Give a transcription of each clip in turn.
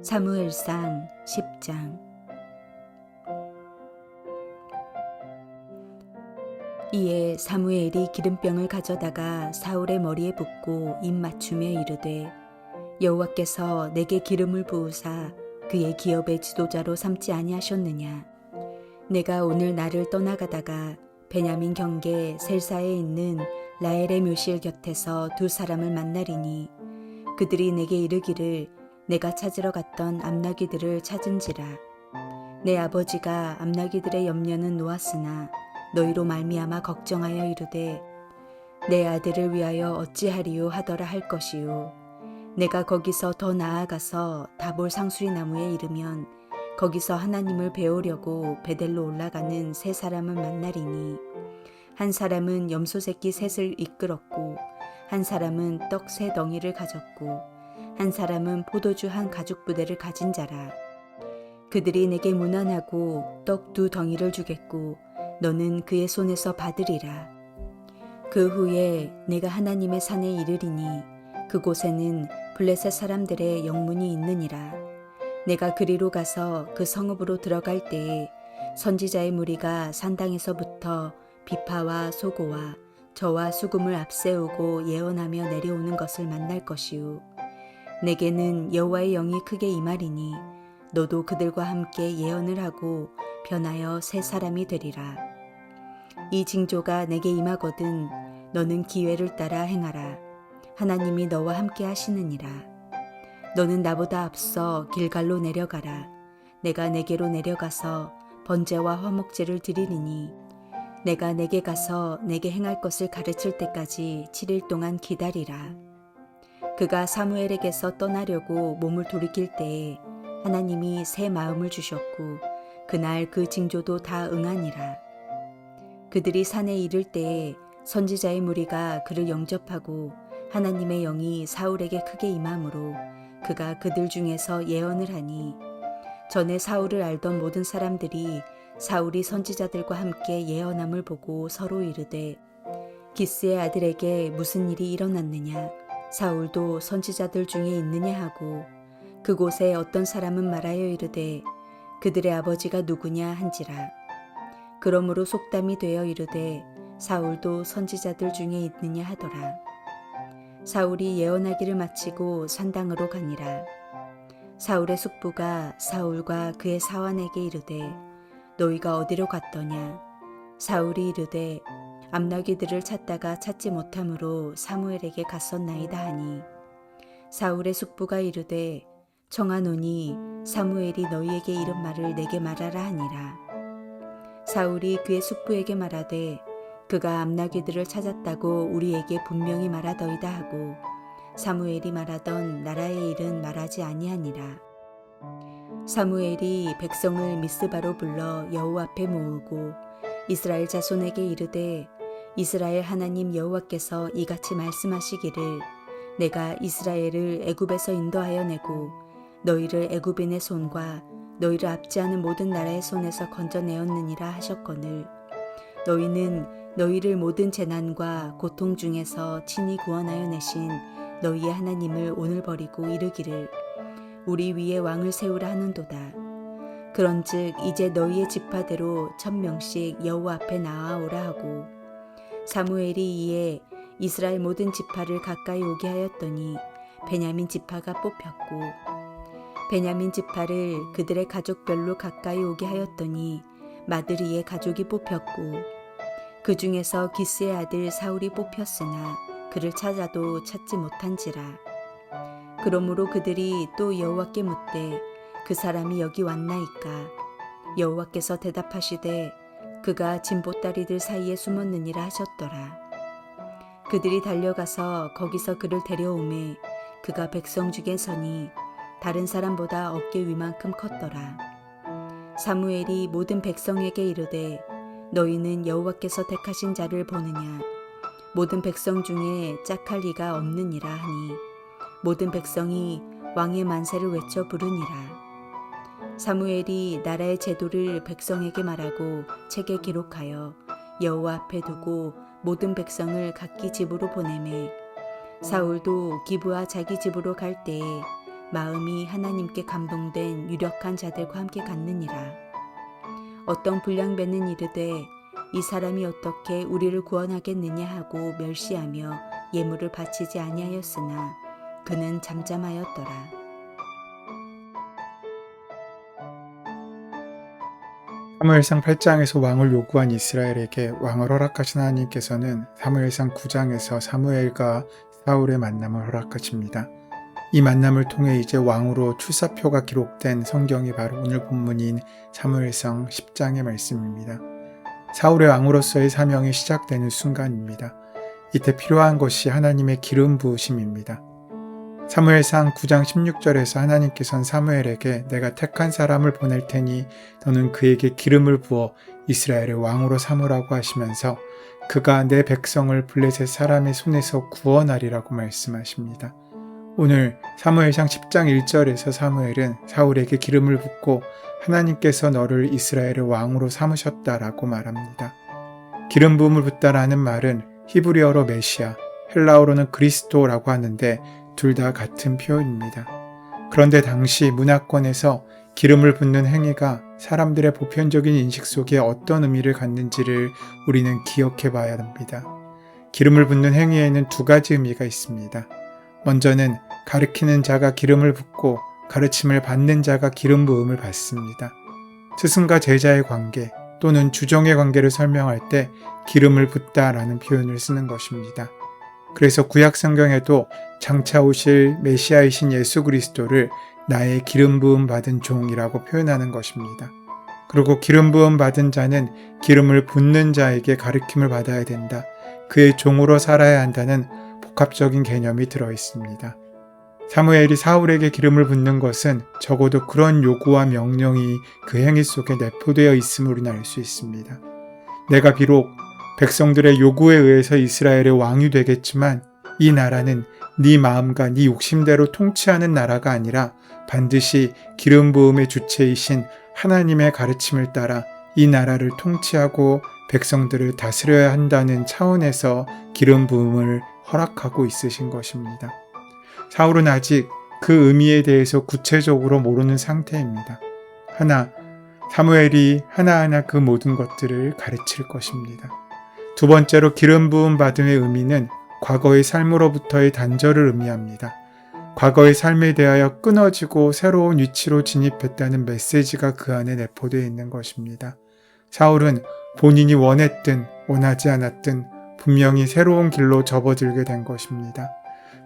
사무엘상 10장. 이에 사무엘이 기름병을 가져다가 사울의 머리에 붓고 입 맞추며 이르되, 여호와께서 내게 기름을 부으사 그의 기업의 지도자로 삼지 아니하셨느냐. 내가 오늘 나를 떠나가다가 베냐민 경계 셀사에 있는 라헬의 묘실 곁에서 두 사람을 만나리니, 그들이 내게 이르기를 내가 찾으러 갔던 암나귀들을 찾은지라. 내 아버지가 암나귀들의 염려는 놓았으나 너희로 말미암아 걱정하여 이르되, 내 아들을 위하여 어찌하리요 하더라 할 것이요. 내가 거기서 더 나아가서 다볼 상수리 나무에 이르면 거기서 하나님을 배우려고 베델로 올라가는 세 사람을 만나리니, 한 사람은 염소 새끼 셋을 이끌었고, 한 사람은 떡 세 덩이를 가졌고, 한 사람은 포도주 한 가죽 부대를 가진 자라. 그들이 내게 문안하고 떡 두 덩이를 주겠고 너는 그의 손에서 받으리라. 그 후에 내가 하나님의 산에 이르리니 그곳에는 블레셋 사람들의 영문이 있느니라. 내가 그리로 가서 그 성읍으로 들어갈 때에 선지자의 무리가 산당에서부터 비파와 소고와 저와 수금을 앞세우고 예언하며 내려오는 것을 만날 것이요. 내게는 여호와의 영이 크게 임하리니 너도 그들과 함께 예언을 하고 변하여 새 사람이 되리라. 이 징조가 내게 임하거든 너는 기회를 따라 행하라. 하나님이 너와 함께 하시느니라. 너는 나보다 앞서 길갈로 내려가라. 내가 내게로 내려가서 번제와 화목제를 드리리니 내가 내게 가서 내게 행할 것을 가르칠 때까지 7일 동안 기다리라. 그가 사무엘에게서 떠나려고 몸을 돌이킬 때에 하나님이 새 마음을 주셨고 그날 그 징조도 다 응하니라. 그들이 산에 이를 때에 선지자의 무리가 그를 영접하고 하나님의 영이 사울에게 크게 임함으로 그가 그들 중에서 예언을 하니, 전에 사울을 알던 모든 사람들이 사울이 선지자들과 함께 예언함을 보고 서로 이르되, 기스의 아들에게 무슨 일이 일어났느냐. 사울도 선지자들 중에 있느냐 하고, 그곳에 어떤 사람은 말하여 이르되 그들의 아버지가 누구냐 한지라. 그러므로 속담이 되어 이르되 사울도 선지자들 중에 있느냐 하더라. 사울이 예언하기를 마치고 산당으로 가니라. 사울의 숙부가 사울과 그의 사환에게 이르되, 너희가 어디로 갔더냐. 사울이 이르되, 암나귀들을 찾다가 찾지 못함으로 사무엘에게 갔었나이다 하니, 사울의 숙부가 이르되, 청하노니 사무엘이 너희에게 이른 말을 내게 말하라 하니라. 사울이 그의 숙부에게 말하되, 그가 암나귀들을 찾았다고 우리에게 분명히 말하더이다 하고, 사무엘이 말하던 나라의 일은 말하지 아니하니라. 사무엘이 백성을 미스바로 불러 여호와 앞에 모으고 이스라엘 자손에게 이르되, 이스라엘 하나님 여호와께서 이같이 말씀하시기를, 내가 이스라엘을 애굽에서 인도하여 내고 너희를 애굽인의 손과 너희를 압제하는 모든 나라의 손에서 건져내었느니라 하셨거늘, 너희는 너희를 모든 재난과 고통 중에서 친히 구원하여 내신 너희의 하나님을 오늘 버리고 이르기를, 우리 위에 왕을 세우라 하는도다. 그런즉 이제 너희의 지파대로 1000명씩 여호와 앞에 나아오라 하고, 사무엘이 이에 이스라엘 모든 지파를 가까이 오게 하였더니 베냐민 지파가 뽑혔고, 베냐민 지파를 그들의 가족별로 가까이 오게 하였더니 마드리의 가족이 뽑혔고, 그 중에서 기스의 아들 사울이 뽑혔으나 그를 찾아도 찾지 못한지라. 그러므로 그들이 또 여호와께 묻되, 그 사람이 여기 왔나이까. 여호와께서 대답하시되, 그가 진보다리들 사이에 숨었느니라 하셨더라. 그들이 달려가서 거기서 그를 데려오매 그가 백성 중에 서니 다른 사람보다 어깨 위만큼 컸더라. 사무엘이 모든 백성에게 이르되, 너희는 여호와께서 택하신 자를 보느냐. 모든 백성 중에 짝할 리가 없느니라 하니, 모든 백성이 왕의 만세를 외쳐 부르니라. 사무엘이 나라의 제도를 백성에게 말하고 책에 기록하여 여호와 앞에 두고 모든 백성을 각기 집으로 보내매, 사울도 기브와 자기 집으로 갈 때에 마음이 하나님께 감동된 유력한 자들과 함께 갔느니라. 어떤 불량배는 이르되 이 사람이 어떻게 우리를 구원하겠느냐 하고 멸시하며 예물을 바치지 아니하였으나 그는 잠잠하였더라. 사무엘상 8장에서 왕을 요구한 이스라엘에게 왕을 허락하신 하나님께서는 사무엘상 9장에서 사무엘과 사울의 만남을 허락하십니다. 이 만남을 통해 이제 왕으로 출사표가 기록된 성경이 바로 오늘 본문인 사무엘상 10장의 말씀입니다. 사울의 왕으로서의 사명이 시작되는 순간입니다. 이때 필요한 것이 하나님의 기름 부으심입니다. 사무엘상 9장 16절에서 하나님께서는 사무엘에게 내가 택한 사람을 보낼 테니 너는 그에게 기름을 부어 이스라엘의 왕으로 삼으라고 하시면서 그가 내 백성을 블레셋 사람의 손에서 구원하리라고 말씀하십니다. 오늘 사무엘상 10장 1절에서 사무엘은 사울에게 기름을 붓고 하나님께서 너를 이스라엘의 왕으로 삼으셨다라고 말합니다. 기름 부음을 붓다라는 말은 히브리어로 메시아, 헬라어로는 그리스도라고 하는데 둘 다 같은 표현입니다. 그런데 당시 문화권에서 기름을 붓는 행위가 사람들의 보편적인 인식 속에 어떤 의미를 갖는지를 우리는 기억해 봐야 합니다. 기름을 붓는 행위에는 두 가지 의미가 있습니다. 먼저는 가르치는 자가 기름을 붓고 가르침을 받는 자가 기름 부음을 받습니다. 스승과 제자의 관계 또는 주종의 관계를 설명할 때 기름을 붓다라는 표현을 쓰는 것입니다. 그래서 구약 성경에도 장차 오실 메시아이신 예수 그리스도를 나의 기름 부음 받은 종이라고 표현하는 것입니다. 그리고 기름 부음 받은 자는 기름을 붓는 자에게 가르침을 받아야 된다. 그의 종으로 살아야 한다는 복합적인 개념이 들어 있습니다. 사무엘이 사울에게 기름을 붓는 것은 적어도 그런 요구와 명령이 그 행위 속에 내포되어 있음을 우리는 알 수 있습니다. 내가 비록 백성들의 요구에 의해서 이스라엘의 왕이 되겠지만 이 나라는 네 마음과 네 욕심대로 통치하는 나라가 아니라 반드시 기름 부음의 주체이신 하나님의 가르침을 따라 이 나라를 통치하고 백성들을 다스려야 한다는 차원에서 기름 부음을 허락하고 있으신 것입니다. 사울은 아직 그 의미에 대해서 구체적으로 모르는 상태입니다. 사무엘이 하나하나 그 모든 것들을 가르칠 것입니다. 두 번째로 기름 부음 받음의 의미는 과거의 삶으로부터의 단절을 의미합니다. 과거의 삶에 대하여 끊어지고 새로운 위치로 진입했다는 메시지가 그 안에 내포되어 있는 것입니다. 사울은 본인이 원했든 원하지 않았든 분명히 새로운 길로 접어들게 된 것입니다.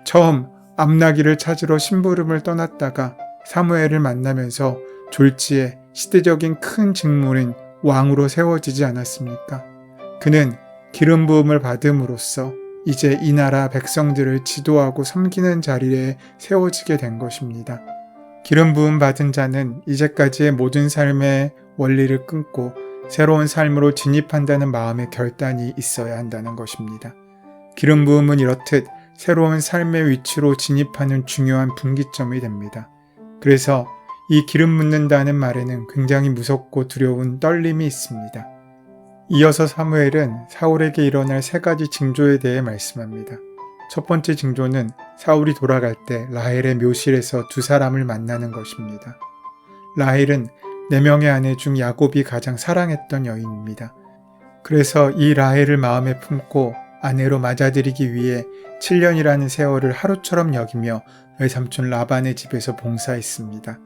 처음 암나기를 찾으러 심부름을 떠났다가 사무엘을 만나면서 졸지에 시대적인 큰 직무인 왕으로 세워지지 않았습니까? 그는 기름 부음을 받음으로써 이제 이 나라 백성들을 지도하고 섬기는 자리에 세워지게 된 것입니다. 기름 부음 받은 자는 이제까지의 모든 삶의 원리를 끊고 새로운 삶으로 진입한다는 마음의 결단이 있어야 한다는 것입니다. 기름 부음은 이렇듯 새로운 삶의 위치로 진입하는 중요한 분기점이 됩니다. 그래서 이 기름 붓는다는 말에는 굉장히 무섭고 두려운 떨림이 있습니다. 이어서 사무엘은 사울에게 일어날 세 가지 징조에 대해 말씀합니다. 첫 번째 징조는 사울이 돌아갈 때 라헬의 묘실에서 두 사람을 만나는 것입니다. 라헬은 4명의 아내 중 야곱이 가장 사랑했던 여인입니다. 그래서 이 라헬을 마음에 품고 아내로 맞아들이기 위해 7년이라는 세월을 하루처럼 여기며 외삼촌 라반의 집에서 봉사했습니다.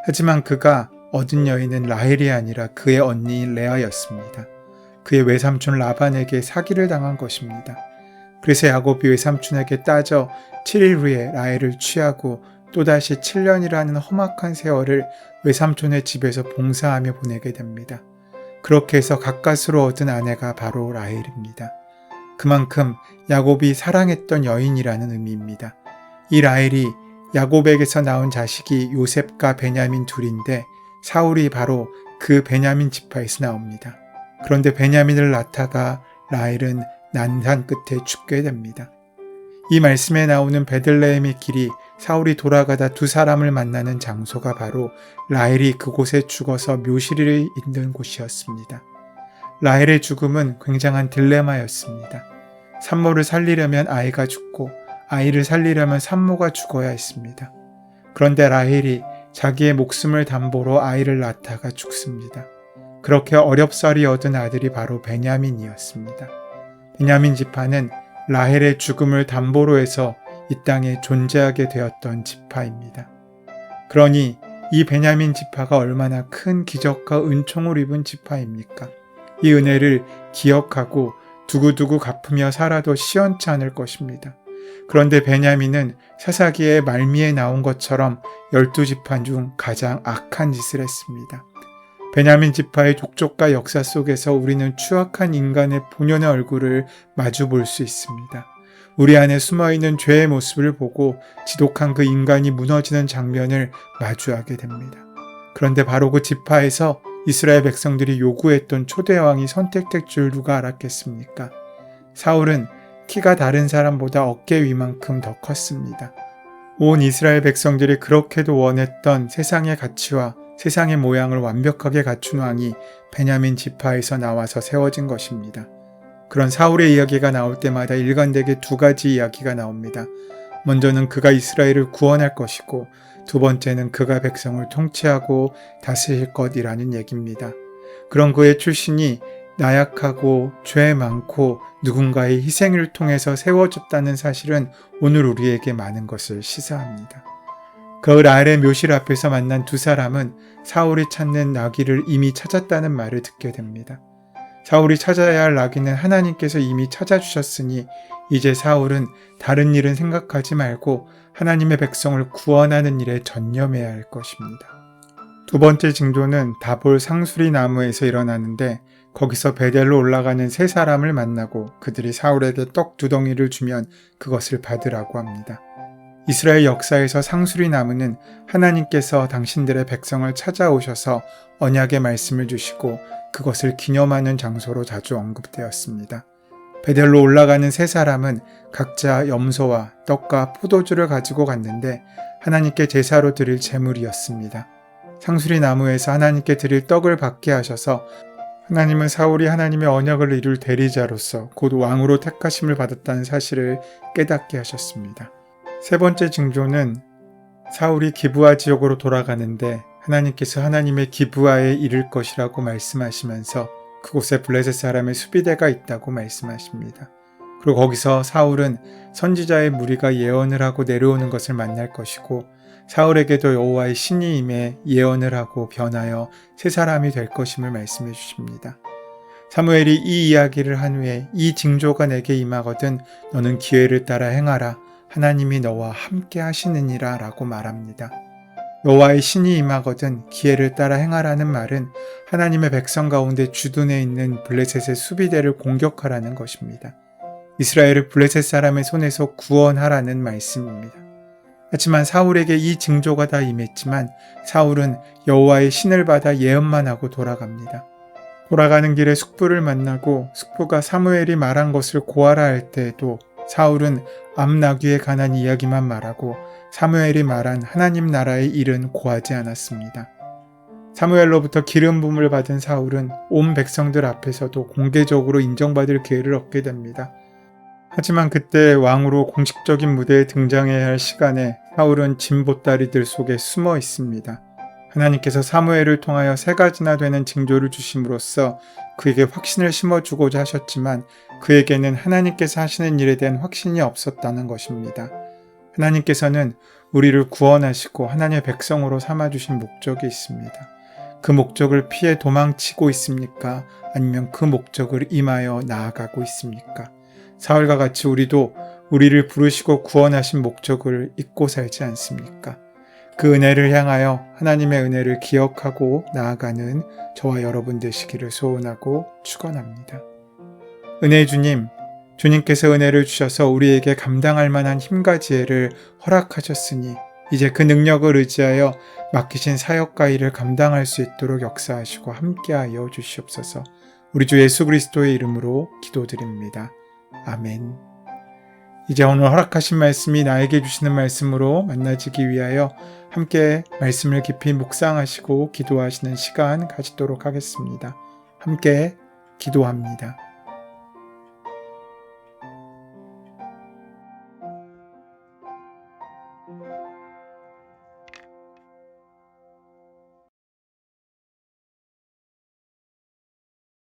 하지만 그가 얻은 여인은 라헬이 아니라 그의 언니인 레아였습니다. 그의 외삼촌 라반에게 사기를 당한 것입니다. 그래서 야곱이 외삼촌에게 따져 7일 후에 라헬을 취하고 또다시 7년이라는 험악한 세월을 외삼촌의 집에서 봉사하며 보내게 됩니다. 그렇게 해서 가까스로 얻은 아내가 바로 라헬입니다. 그만큼 야곱이 사랑했던 여인이라는 의미입니다. 이 라헬이 야곱에게서 나온 자식이 요셉과 베냐민 둘인데 사울이 바로 그 베냐민 지파에서 나옵니다. 그런데 베냐민을 낳다가 라헬은 난산 끝에 죽게 됩니다. 이 말씀에 나오는 베들레헴의 길이 사울이 돌아가다 두 사람을 만나는 장소가 바로 라헬이 그곳에 죽어서 묘실을 잇는 곳이었습니다. 라헬의 죽음은 굉장한 딜레마였습니다. 산모를 살리려면 아이가 죽고 아이를 살리려면 산모가 죽어야 했습니다. 그런데 라헬이 자기의 목숨을 담보로 아이를 낳다가 죽습니다. 그렇게 어렵사리 얻은 아들이 바로 베냐민이었습니다. 베냐민 지파는 라헬의 죽음을 담보로 해서 이 땅에 존재하게 되었던 지파입니다. 그러니 이 베냐민 지파가 얼마나 큰 기적과 은총을 입은 지파입니까? 이 은혜를 기억하고 두고두고 갚으며 살아도 시원치 않을 것입니다. 그런데 베냐민은 사사기의 말미에 나온 것처럼 12지파 중 가장 악한 짓을 했습니다. 베냐민 지파의 족적과 역사 속에서 우리는 추악한 인간의 본연의 얼굴을 마주 볼 수 있습니다. 우리 안에 숨어있는 죄의 모습을 보고 지독한 그 인간이 무너지는 장면을 마주하게 됩니다. 그런데 바로 그 지파에서 이스라엘 백성들이 요구했던 초대왕이 선택될 줄 누가 알았겠습니까? 사울은 키가 다른 사람보다 어깨 위만큼 더 컸습니다. 온 이스라엘 백성들이 그렇게도 원했던 세상의 가치와 세상의 모양을 완벽하게 갖춘 왕이 베냐민 지파에서 나와서 세워진 것입니다. 그런 사울의 이야기가 나올 때마다 일관되게 두 가지 이야기가 나옵니다. 먼저는 그가 이스라엘을 구원할 것이고 두 번째는 그가 백성을 통치하고 다스릴 것이라는 얘기입니다. 그런 그의 출신이 나약하고 죄 많고 누군가의 희생을 통해서 세워졌다는 사실은 오늘 우리에게 많은 것을 시사합니다. 그 라헬의 묘실 앞에서 만난 두 사람은 사울이 찾는 나귀를 이미 찾았다는 말을 듣게 됩니다. 사울이 찾아야 할 나귀는 하나님께서 이미 찾아주셨으니 이제 사울은 다른 일은 생각하지 말고 하나님의 백성을 구원하는 일에 전념해야 할 것입니다. 두 번째 징조는 다볼 상수리 나무에서 일어나는데 거기서 베델로 올라가는 세 사람을 만나고 그들이 사울에게 떡 2덩이를 주면 그것을 받으라고 합니다. 이스라엘 역사에서 상수리 나무는 하나님께서 당신들의 백성을 찾아오셔서 언약의 말씀을 주시고 그것을 기념하는 장소로 자주 언급되었습니다. 베델로 올라가는 세 사람은 각자 염소와 떡과 포도주를 가지고 갔는데 하나님께 제사로 드릴 제물이었습니다. 상수리 나무에서 하나님께 드릴 떡을 받게 하셔서 하나님은 사울이 하나님의 언약을 이룰 대리자로서 곧 왕으로 택하심을 받았다는 사실을 깨닫게 하셨습니다. 세 번째 징조는 사울이 기브아 지역으로 돌아가는데 하나님께서 하나님의 기브아에 이를 것이라고 말씀하시면서 그곳에 블레셋 사람의 수비대가 있다고 말씀하십니다. 그리고 거기서 사울은 선지자의 무리가 예언을 하고 내려오는 것을 만날 것이고 사울에게도 여호와의 신이 임해 예언을 하고 변하여 새 사람이 될 것임을 말씀해 주십니다. 사무엘이 이 이야기를 한 후에 이 징조가 내게 임하거든 너는 기회를 따라 행하라. 하나님이 너와 함께 하시느니라 라고 말합니다. 여호와의 신이 임하거든 기회를 따라 행하라는 말은 하나님의 백성 가운데 주둔해 있는 블레셋의 수비대를 공격하라는 것입니다. 이스라엘을 블레셋 사람의 손에서 구원하라는 말씀입니다. 하지만 사울에게 이 징조가 다 임했지만 사울은 여호와의 신을 받아 예언만 하고 돌아갑니다. 돌아가는 길에 숙부를 만나고 숙부가 사무엘이 말한 것을 고하라 할 때에도 사울은 암나귀에 관한 이야기만 말하고 사무엘이 말한 하나님 나라의 일은 고하지 않았습니다. 사무엘로부터 기름 부음을 받은 사울은 온 백성들 앞에서도 공개적으로 인정받을 기회를 얻게 됩니다. 하지만 그때 왕으로 공식적인 무대에 등장해야 할 시간에 사울은 진 보따리들 속에 숨어 있습니다. 하나님께서 사무엘을 통하여 3가지나 되는 징조를 주심으로써 그에게 확신을 심어주고자 하셨지만 그에게는 하나님께서 하시는 일에 대한 확신이 없었다는 것입니다. 하나님께서는 우리를 구원하시고 하나님의 백성으로 삼아주신 목적이 있습니다. 그 목적을 피해 도망치고 있습니까? 아니면 그 목적을 임하여 나아가고 있습니까? 사울과 같이 우리도 우리를 부르시고 구원하신 목적을 잊고 살지 않습니까? 그 은혜를 향하여 하나님의 은혜를 기억하고 나아가는 저와 여러분 되시기를 소원하고 축원합니다. 은혜의 주님, 주님께서 은혜를 주셔서 우리에게 감당할 만한 힘과 지혜를 허락하셨으니 이제 그 능력을 의지하여 맡기신 사역과 일을 감당할 수 있도록 역사하시고 함께하여 주시옵소서. 우리 주 예수 그리스도의 이름으로 기도드립니다. 아멘. 이제 오늘 허락하신 말씀이 나에게 주시는 말씀으로 만나지기 위하여 함께 말씀을 깊이 묵상하시고 기도하시는 시간 가지도록 하겠습니다. 함께 기도합니다.